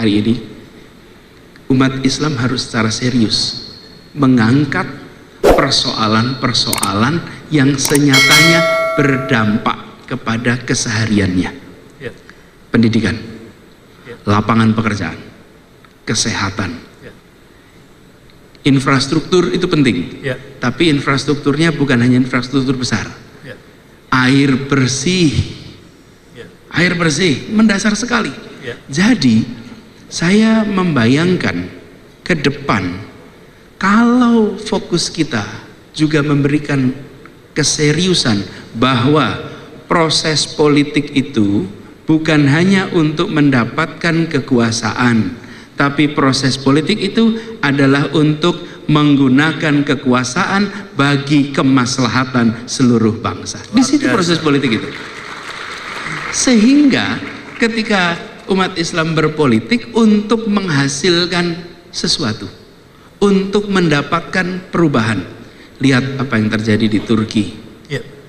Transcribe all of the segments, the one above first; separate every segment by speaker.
Speaker 1: hari ini, umat Islam harus secara serius mengangkat persoalan-persoalan yang senyatanya berdampak kepada kesehariannya. Pendidikan, lapangan pekerjaan, kesehatan, infrastruktur itu penting, tapi infrastrukturnya bukan hanya infrastruktur besar. Air bersih, air bersih mendasar sekali. Jadi saya membayangkan ke depan, kalau fokus kita juga memberikan keseriusan bahwa proses politik itu bukan hanya untuk mendapatkan kekuasaan, tapi proses politik itu adalah untuk menggunakan kekuasaan bagi kemaslahatan seluruh bangsa. Di situ proses politik itu. Sehingga ketika umat Islam berpolitik untuk menghasilkan sesuatu, untuk mendapatkan perubahan. Lihat apa yang terjadi di Turki.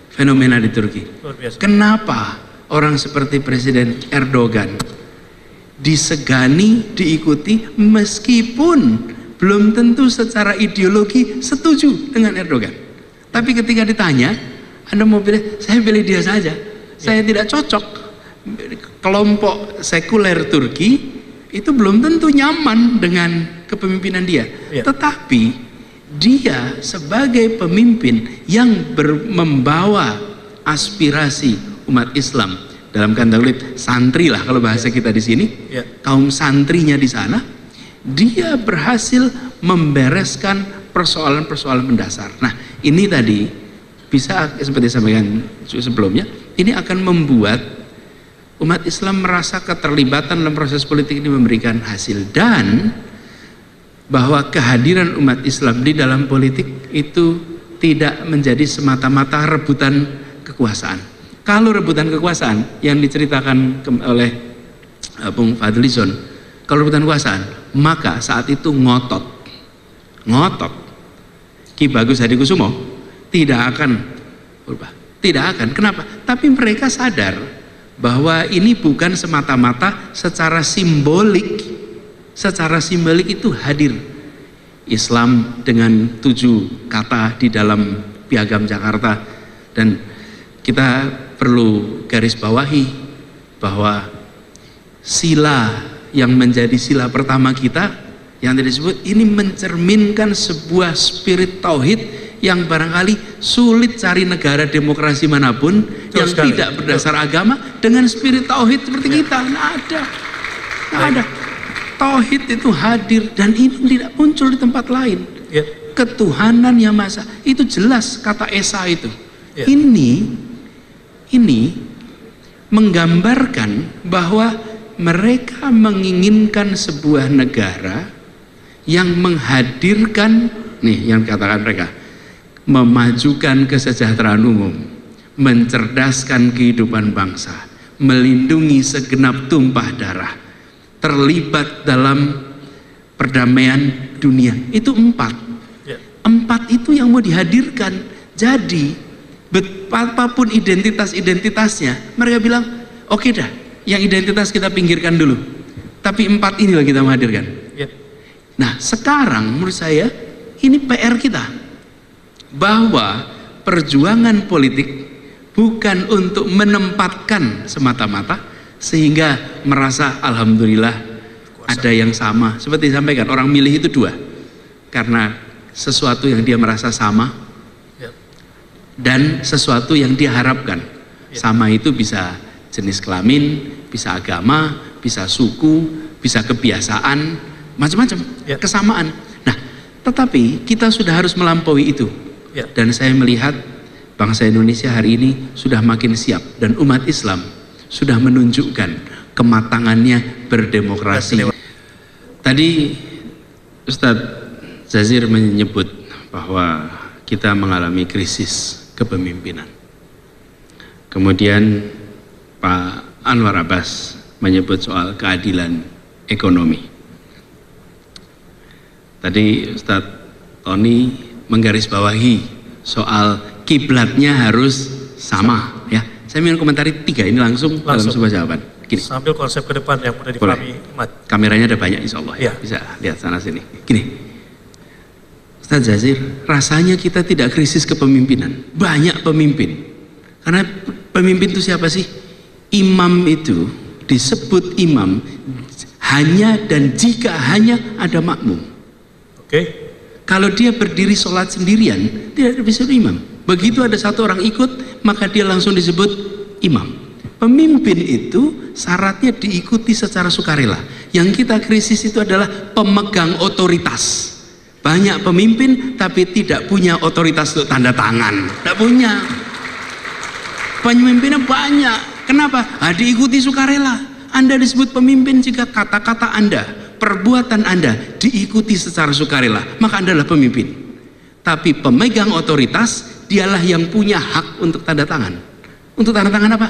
Speaker 1: Fenomena di Turki. Kenapa orang seperti Presiden Erdogan disegani, diikuti, meskipun belum tentu secara ideologi setuju dengan Erdogan. Tapi ketika ditanya, Anda mau pilih, saya pilih dia saja. Saya tidak cocok. Kelompok sekuler Turki itu belum tentu nyaman dengan kepemimpinan dia. Tetapi dia sebagai pemimpin yang membawa aspirasi umat Islam, dalam kata santri lah kalau bahasa kita di sini, kaum santrinya di sana, dia berhasil membereskan persoalan-persoalan mendasar. Nah, ini tadi bisa seperti sampaikan sebelumnya, ini akan membuat umat Islam merasa keterlibatan dalam proses politik ini memberikan hasil, dan bahwa kehadiran umat Islam di dalam politik itu tidak menjadi semata-mata rebutan kekuasaan. Kalau rebutan kekuasaan yang diceritakan oleh Bung Fadlizon, kalau rebutan kekuasaan, maka saat itu ngotot Ki Bagus Hadikusumo tidak akan berubah, tidak akan. Kenapa? Tapi mereka sadar bahwa ini bukan semata-mata secara simbolik. Secara simbolik itu hadir Islam dengan 7 kata di dalam Piagam Jakarta, dan kita perlu garis bawahi bahwa sila yang menjadi sila pertama kita yang tadi disebut ini mencerminkan sebuah spirit tauhid yang barangkali sulit cari negara demokrasi manapun yang tidak berdasar agama dengan spirit tauhid seperti kita. Nggak ada. Tauhid itu hadir, dan ini tidak muncul di tempat lain. Ketuhanan yang Maha Esa itu jelas, kata Esa itu. Ini menggambarkan bahwa mereka menginginkan sebuah negara yang menghadirkan, nih yang katakan mereka, memajukan kesejahteraan umum, mencerdaskan kehidupan bangsa, melindungi segenap tumpah darah, terlibat dalam perdamaian dunia. Itu 4 itu yang mau dihadirkan. Jadi apapun identitasnya, mereka bilang oke dah, yang identitas kita pinggirkan dulu, tapi 4 inilah kita menghadirkan. Nah sekarang menurut saya ini PR kita, bahwa perjuangan politik bukan untuk menempatkan semata-mata sehingga merasa alhamdulillah ada yang sama. Seperti disampaikan, orang milih itu 2, karena sesuatu yang dia merasa sama dan sesuatu yang dia harapkan. Sama itu bisa jenis kelamin, bisa agama, bisa suku, bisa kebiasaan, macam-macam kesamaan. Nah tetapi kita sudah harus melampaui itu. Dan saya melihat bangsa Indonesia hari ini sudah makin siap, dan umat Islam sudah menunjukkan kematangannya berdemokrasi. Tadi Ustadz Jazir menyebut bahwa kita mengalami krisis kepemimpinan. Kemudian Pak Anwar Abbas menyebut soal keadilan ekonomi. Tadi Ustadz Tony menggarisbawahi soal kiblatnya harus sama, ya. Saya ingin komentari 3 ini langsung dalam sebuah jawaban. Gini.
Speaker 2: Sambil konsep ke depan yang mudah dipahami umat.
Speaker 1: Kameranya ada banyak insya Allah ya. Bisa lihat sana sini. Gini, Ustaz Jazir, rasanya kita tidak krisis kepemimpinan. Banyak pemimpin. Karena pemimpin itu siapa sih? Imam itu disebut imam hanya dan jika hanya ada makmum.
Speaker 2: Oke.
Speaker 1: Kalau dia berdiri sholat sendirian, tidak disebut imam. Begitu ada satu orang ikut, maka dia langsung disebut imam. Pemimpin itu syaratnya diikuti secara sukarela. Yang kita krisis itu adalah pemegang otoritas. Banyak pemimpin tapi tidak punya otoritas untuk tanda tangan. Tidak punya. Pemimpinnya banyak. Kenapa? Diikuti sukarela. Anda disebut pemimpin jika kata-kata Anda, perbuatan Anda diikuti secara sukarela, maka Anda adalah pemimpin. Tapi pemegang otoritas, dialah yang punya hak untuk tanda tangan. Untuk tanda tangan apa?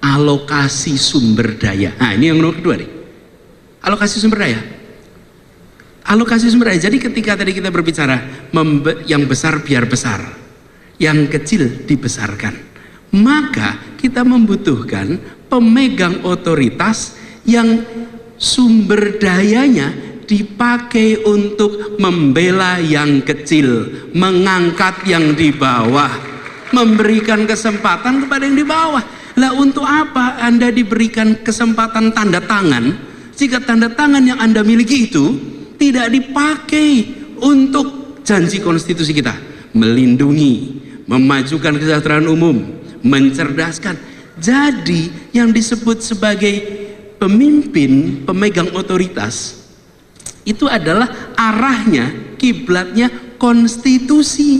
Speaker 1: Alokasi sumber daya. Nah, ini yang nomor kedua nih. Alokasi sumber daya. Alokasi sumber daya. Jadi ketika tadi kita berbicara yang besar biar besar, yang kecil dibesarkan, maka kita membutuhkan pemegang otoritas yang sumber dayanya dipakai untuk membela yang kecil, mengangkat yang di bawah, memberikan kesempatan kepada yang di bawah. Lah untuk apa Anda diberikan kesempatan tanda tangan jika tanda tangan yang Anda miliki itu tidak dipakai untuk janji konstitusi kita, melindungi, memajukan kesejahteraan umum, mencerdaskan. Jadi yang disebut sebagai pemimpin, pemegang otoritas itu adalah arahnya, kiblatnya konstitusi.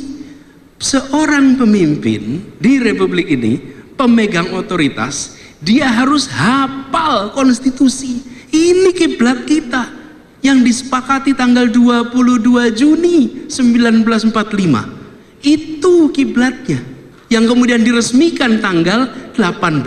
Speaker 1: Seorang pemimpin di republik ini, pemegang otoritas, dia harus hafal konstitusi. Ini kiblat kita yang disepakati tanggal 22 Juni 1945. Itu kiblatnya yang kemudian diresmikan tanggal 18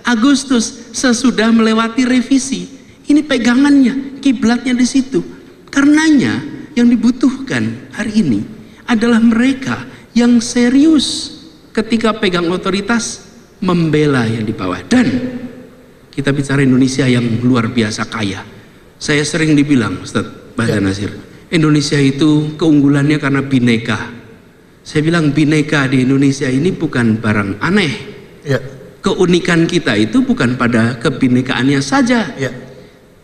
Speaker 1: Agustus sesudah melewati revisi. Ini pegangannya, kiblatnya di situ. Karenanya yang dibutuhkan hari ini adalah mereka yang serius ketika pegang otoritas, membela yang di bawah. Dan kita bicara Indonesia yang luar biasa kaya. Saya sering dibilang, Ustaz Bahasa Nasir, Indonesia itu keunggulannya karena bineka. Saya bilang bineka di Indonesia ini bukan barang aneh. Keunikan kita itu bukan pada kebinekaannya saja.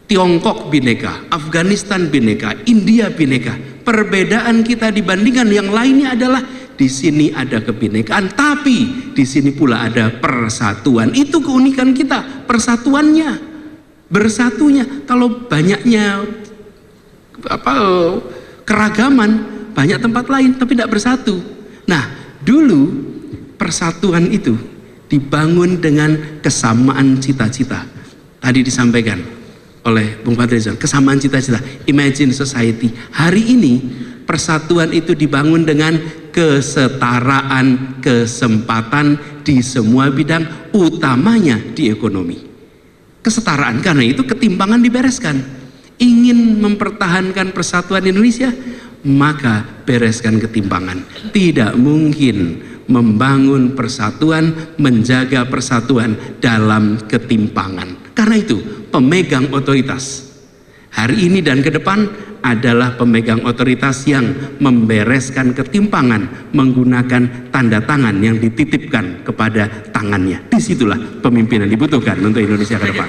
Speaker 1: Tiongkok bineka, Afghanistan bineka, India bineka. Perbedaan kita dibandingkan yang lainnya adalah di sini ada kebinekaan, tapi di sini pula ada persatuan. Itu keunikan kita, persatuannya, bersatunya. Kalau banyaknya keragaman, banyak tempat lain, tapi tidak bersatu. Nah, dulu persatuan itu dibangun dengan kesamaan cita-cita. Tadi disampaikan oleh Bung Fadrizon, kesamaan cita-cita, imagine society. Hari ini persatuan itu dibangun dengan kesetaraan kesempatan di semua bidang, utamanya di ekonomi. Kesetaraan, karena itu ketimpangan dibereskan. Ingin mempertahankan persatuan Indonesia, maka bereskan ketimpangan. Tidak mungkin membangun persatuan, menjaga persatuan dalam ketimpangan. Karena itu pemegang otoritas hari ini dan ke depan adalah pemegang otoritas yang membereskan ketimpangan menggunakan tanda tangan yang dititipkan kepada tangannya. Disitulah pemimpinan dibutuhkan untuk Indonesia ke depan.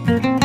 Speaker 3: Thank you.